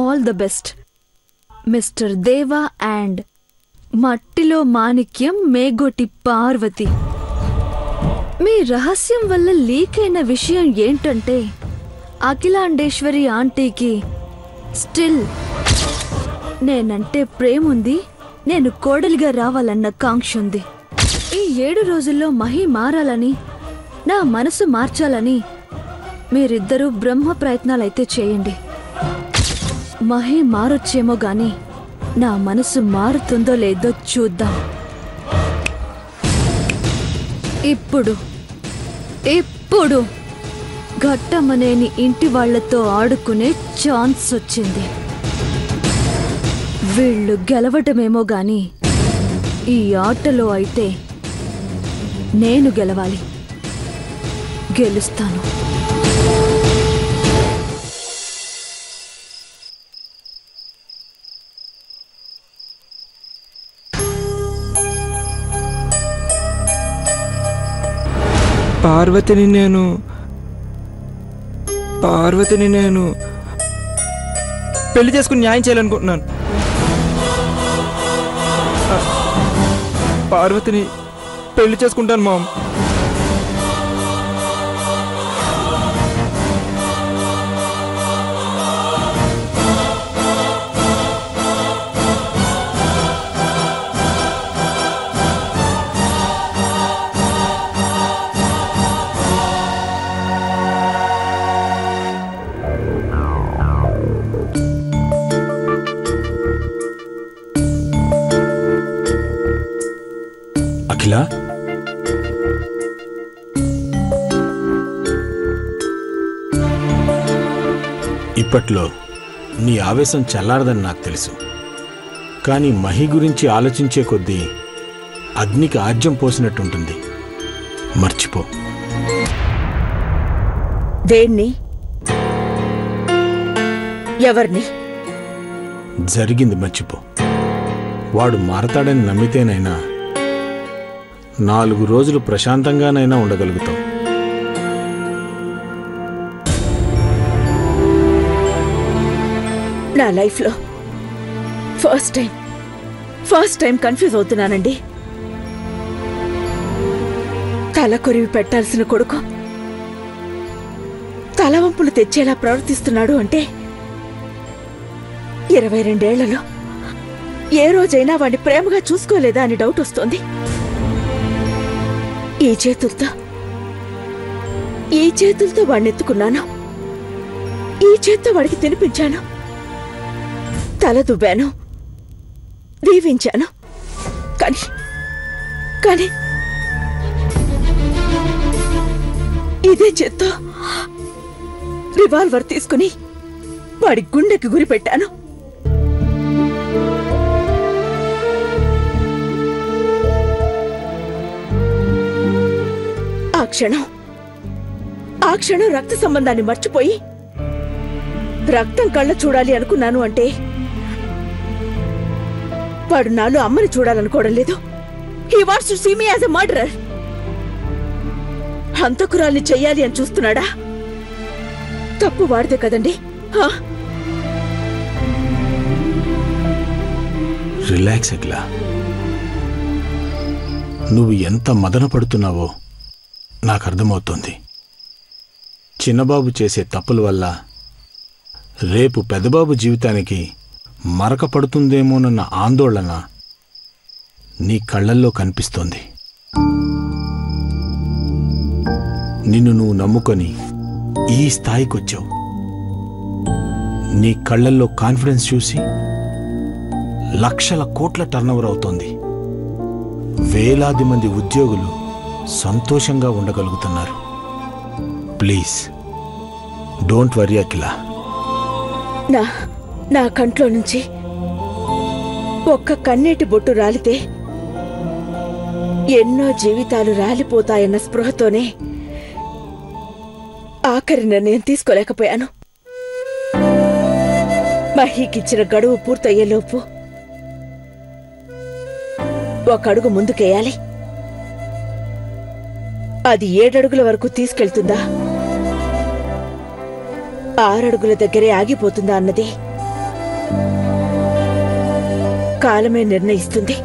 All the best mister దేవా and మట్టిలో మాణిక్యం మేగోటి పార్వతి. మీ రహస్యం వల్ల లీక్ అయిన విషయం ఏంటంటే అఖిలాండేశ్వరి ఆంటీకి స్టిల్ నేనంటే ప్రేముంది, నేను కోడలిగా రావాలన్న కాంక్ష ఉంది. ఈ 7 రోజుల్లో మహి మారాలని, నా మనసు మార్చాలని మీరిద్దరూ బ్రహ్మ ప్రయత్నాలైతే చేయండి. మహి మారొచ్చేమో గాని నా మనసు మారుతుందో లేదో చూద్దాం. ఇప్పుడు ఘట్టమనేని ఇంటి వాళ్లతో ఆడుకునే ఛాన్స్ వచ్చింది. వీళ్ళు గెలవటమేమో గాని ఈ ఆటలో అయితే నేను గెలవాలి, గెలుస్తాను. పార్వతిని నేను పెళ్లి చేసుకుని న్యాయం చేయాలనుకుంటున్నాను. పార్వతిని పెళ్లి చేసుకుంటాను మామ్. అఖిల, ఇప్పట్లో నీ ఆవేశం చల్లారదని నాకు తెలుసు. కానీ మహి గురించి ఆలోచించే కొద్దీ అగ్నికి ఆజ్యం పోసినట్టుంటుంది. మర్చిపో. దేన్ని? ఎవరిని? జరిగింది మర్చిపో. వాడు మారతాడని నమ్మితేనైనా 4 రోజులు ప్రశాంతంగానైనా ఉండగలుగుతాం. నా లైఫ్లో ఫస్ట్ టైం కన్ఫ్యూజ్ అవుతున్నానండి. తల కొరివి పెట్టాల్సిన కొడుకు తలవంపులు తెచ్చేలా ప్రవర్తిస్తున్నాడు అంటే 22 ఏళ్లలో ఏ రోజైనా వాడిని ప్రేమగా చూసుకోలేదా అని డౌట్ వస్తోంది. ఈ చేతులతో వాడిని ఎత్తుకున్నాను, ఈ చేత్తో వాడికి తినిపించాను, తల దువ్వాను, దీవించాను. కానీ ఇదే చేత్తో రివాల్వర్ తీసుకుని వాడి గుండెకి గురి పెట్టాను. ఆ క్షణం రక్త సంబంధాన్ని మర్చిపోయి రక్తం కళ్ళ చూడాలి అనుకున్నాను అంటే వాడు నాలో అమ్మని చూడాలనుకోవడం లేదు. He wants to see me as a murderer. హంతకురాల్ని చెయ్యాలి అని చూస్తున్నాడా? తప్పు వాడితే కదండి. రిలాక్స్ అఖిల. నువ్వు ఎంత మదన పడుతున్నావో నాకు అర్థమవుతోంది. చిన్నబాబు చేసే తప్పుల వల్ల రేపు పెద్దబాబు జీవితానికి మరక పడుతుందేమోనన్న ఆందోళన నీ కళ్ళల్లో కనిపిస్తోంది. నిన్ను నువ్వు నమ్ముకొని ఈ స్థాయికొచ్చావు. నీ కళ్ళల్లో కాన్ఫిడెన్స్ చూసి లక్షల కోట్ల టర్నోవర్ అవుతోంది. వేలాది మంది ఉద్యోగులు సంతోషంగా ఉండగలుగుతున్నారు. ప్లీజ్ డోంట్ వరీ అఖిల. నా కంట్లో నుంచి ఒక్క కన్నీటి బొట్టు రాలితే ఎన్నో జీవితాలు రాలిపోతాయన్న స్పృహతోనే ఆఖరి నిర్ణయం తీసుకోలేకపోయాను. మహీకిచ్చిన గడువు పూర్తయ్యేలోపు ఒక అడుగు ముందుకేయాలి. అది 7 అడుగుల వరకు తీసుకెళ్తుందా, 6 అడుగుల దగ్గరే ఆగిపోతుందా అన్నది కాలమే నిర్ణయిస్తుంది.